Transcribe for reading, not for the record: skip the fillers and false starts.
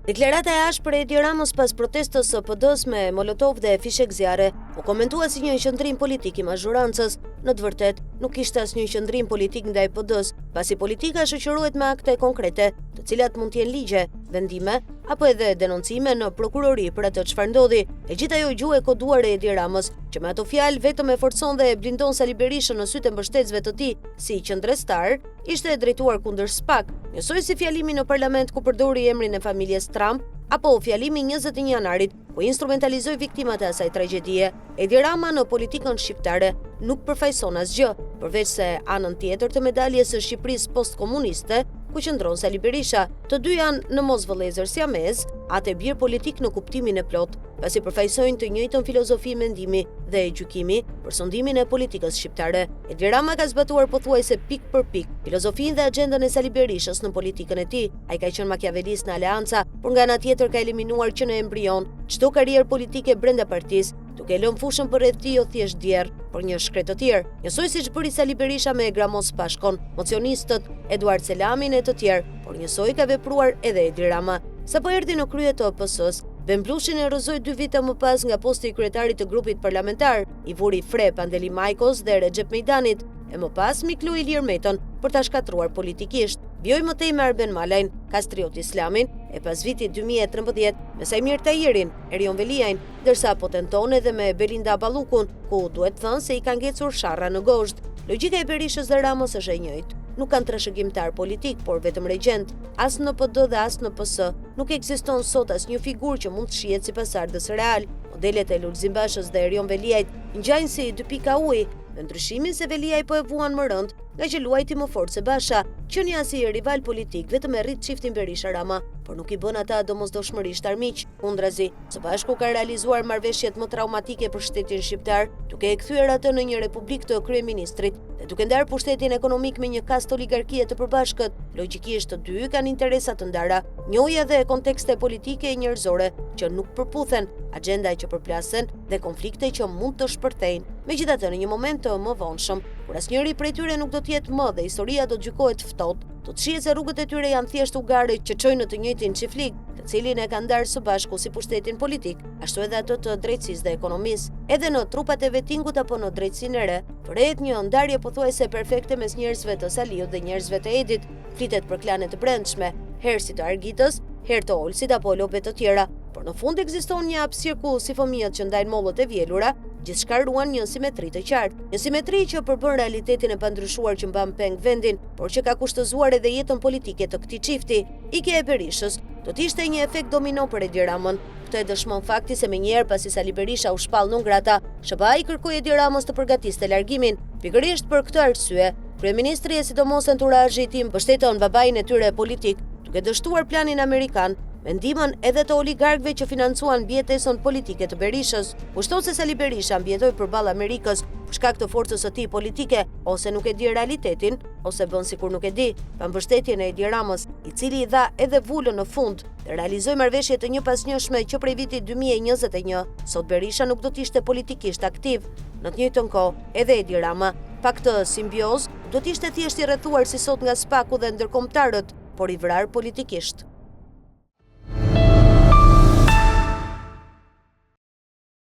Deklarata e ashpër e Edi Ramës pas protestës së PD-s me molotov dhe fishek zjarre u komentua si një qëndrim politik i mazhorancës. Në të vërtet, nuk ishte asnjë qëndrim politik ndaj PD-s, pasi politika shoqërohet me akte konkrete, të cilat mund të jenë ligje, vendime apo edhe denoncime në prokurori për atë çfarë ndodhi. E gjithë ajo gjuhë e koduar e Edi Ramës, që me ato fjalë vetëm e forcon dhe e blindon Sali Berishën në sytë e mbështetësve të tij si qendrestar, ishte drejtuar kundër SPAK, njësoj si fjalimi në parlament ku përdori emrin e familjes Trump, apo fjalimi 21 janarit, ku instrumentalizoi viktimat e asaj tragjedie. Edi Rama në politikën shqiptare nuk përfaqëson asgjë, përveç se anën tjetër të medaljes së Shqipërisë postkomuniste, ku qëndron Sali Berisha. Të dy janë në mosvëllëzër siamez, atë bir politik në kuptimin e plot, pasi përfaqësojnë të njëjtën filozofi mendimi dhe gjykimi për sondimin e politikës shqiptare. Edi Rama ka zbatuar pothuajse pik për pik filozofinë dhe agjendën e Sali Berishës në politikën e tij. Ai ka qenë makiavelist në aleanca, por nga ana tjetër ka eliminuar që në embrion çdo karrierë politike brenda partisë, duke lënë fushën përreth tij jo thjesht djerr, por një shkret të tjerë. Njësoj siç bëri Sali Berisha me Gramos Pashkon, mocionistët, Eduard Selamin e të tjerë, por njësoj ka vepruar edhe Edi Rama. Sapo erdhi në krye të OPS-s, Vemblushin e rrëzoi 2 vite më pas nga posti i kryetarit të grupit parlamentar, i vuri fre Pandeli Majkos dhe Recep Mejdanit, e më pas Miklu Ilir Metën për ta shkatruar politikisht. Vjoj mëtej me Arben Malajn, Kastriot Islamin, e pas vitit 2013 me Sajmir Tahirin, Erion Veliajn, ndërsa po tenton edhe me Belinda Ballukun, ku duhet thënë se i ka ngecur sharra në gozhd. Logjika e Berishës dhe Ramës është e njëjtë. Nuk kanë trashëgimtar politik, por vetëm regjent. As në PD dhe as në PS nuk ekziston sot asnjë figurë që mund të shihet si pasardhës real. Modelet e Lulzim Bashës dhe Erion Veliajt ngjajnë si 2 pika uji, me ndryshimin se Veliaj po e vuan më rënd nga që luajti më fort se Basha, që një si rival politik vetëm e rrit çiftin Berisha-Rama, por nuk i bën ata domosdoshmërisht armiq. Kundrazi, së bashku ka realizuar marrëveshjet më traumatike për shtetin shqiptar, duke e kthyer atë në një republikë të kryeministrit dhe duke ndarë pushtetin ekonomik me një kastë oligarkie të përbashkët. Logjikisht të dy kanë interesa të ndara, njohje dhe kontekste politike e njerëzore që nuk përputhen, agenda që përplasen dhe konflikte që mund të shpërthejnë. Megjithatë, në një moment të më vonshëm, kur asnjëri prej tyre nuk do të jetë më dhe historia do të gjykohet ftohtë, do të shihet se rrugët e tyre janë thjesht ugare që çojnë në të njëjtin çiftlik, të cilin e kanë ndarë së bashku si pushtetin politik, ashtu edhe ato të drejtësisë dhe ekonomisë. Edhe në trupat e vetingut apo në drejtësinë e re, përrehet një ndarje pothuajse perfekte mes njerëzve të Saliut dhe njerëzve të Edit. Flitet për klane të brendshme, herë si të Argitës, herë të Olsit apo lope të tjera, por në fund ekziston një hapësirë ku si fëmijët që ndajnë mollët e vjelura, gjithçka ruan një simetri të qartë. Një simetri që përbën realitetin e pandryshuar që mban peng vendin, por që ka kushtëzuar edhe jetën politike të këtij çifti. Ikja e Berishës do të ishte një efekt domino për Edi Ramën. Këtë e dëshmon fakti se menjëherë pasi Sali Berisha u shpall non grata, SBA i kërkoi Edi Ramës të përgatiste largimin. Pikërisht për këtë arsye, kryeministri e sidomos enturazhi i tij mbështeton babain e tyre politik, duke dështuar planin amerikan, me ndihmën edhe të oligarkëve që financuan mbijetesën politike të Berishës. Kushton se Sali Berisha mbijetoi përballë Amerikës për shkak të forcës së tij politike, ose nuk e di realitetin, ose bën sikur nuk e di, pa mbështetjen e Edi Ramës, i cili i dha edhe vulën në fund dhe realizoi marrëveshje të njëpasnjëshme që prej vitit 2021, sot Berisha nuk do të ishte politikisht aktiv. Në të njëjtën kohë, edhe Edi Rama, pa këtë simbiozë, do të ishte thjesht i rrethuar si sot nga SPAK-u dhe ndërkombëtarët, por i vrar politikisht.